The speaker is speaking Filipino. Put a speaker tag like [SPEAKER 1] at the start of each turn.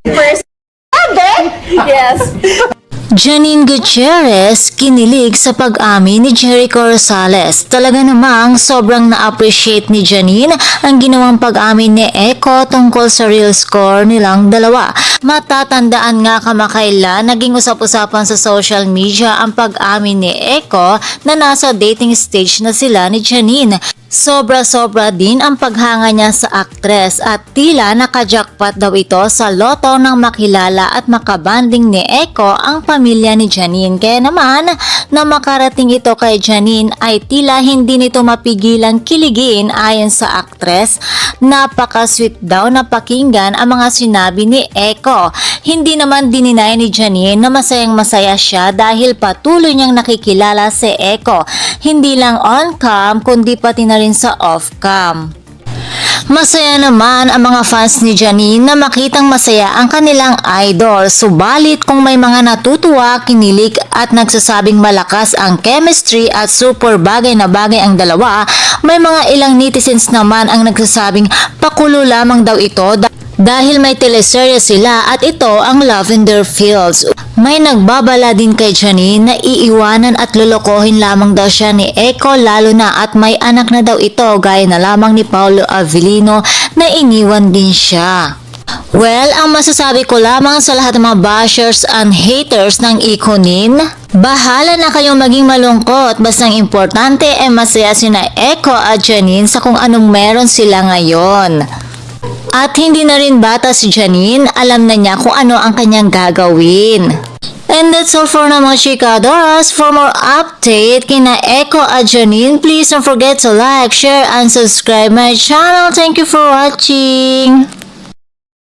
[SPEAKER 1] First, yes.
[SPEAKER 2] Janine Gutierrez kinilig sa pag-amin ni Jericho Rosales. Talaga namang sobrang na-appreciate ni Janine ang ginawang pag-amin ni Echo tungkol sa real score nilang dalawa. Matatandaan nga kamakailan naging usap-usapan sa social media ang pag-amin ni Echo na nasa dating stage na sila ni Janine. Sobra-sobra din ang paghanga niya sa aktres at tila nakajackpot daw ito sa loto ng makilala at makabanding ni Echo ang pamilya ni Janine. Kaya naman na makarating ito kay Janine ay tila hindi nito mapigilang kiligin ayon sa aktres. Napaka-sweet daw na pakinggan ang mga sinabi ni Echo. Hindi naman dininay ni Janine na masayang masaya siya dahil patuloy niyang nakikilala si Echo. Hindi lang on-cam kundi pati na rin sa off-cam. Masaya naman ang mga fans ni Janine na makitang masaya ang kanilang idol. Subalit kung may mga natutuwa, kinilig at nagsasabing malakas ang chemistry at super bagay na bagay ang dalawa, may mga ilang netizens naman ang nagsasabing pakulo lamang daw ito dahil may teleserye sila at ito ang Lavender Fields. May nagbabala din kay Janine na iiwanan at lolokohin lamang daw siya ni Echo lalo na at may anak na daw ito gaya na lamang ni Paolo Avellino na iniwan din siya. Well, ang masasabi ko lamang sa lahat ng mga bashers and haters ng Ikonin, bahala na kayong maging malungkot basta ang importante ay masaya sina Echo at Janine sa kung anong meron sila ngayon. At hindi na rin bata si Janine, alam na niya kung ano ang kanyang gagawin. And that's all for now mga chikadoras. For more update kina Echo at Janine, please don't forget to like, share, and subscribe my channel. Thank you for watching.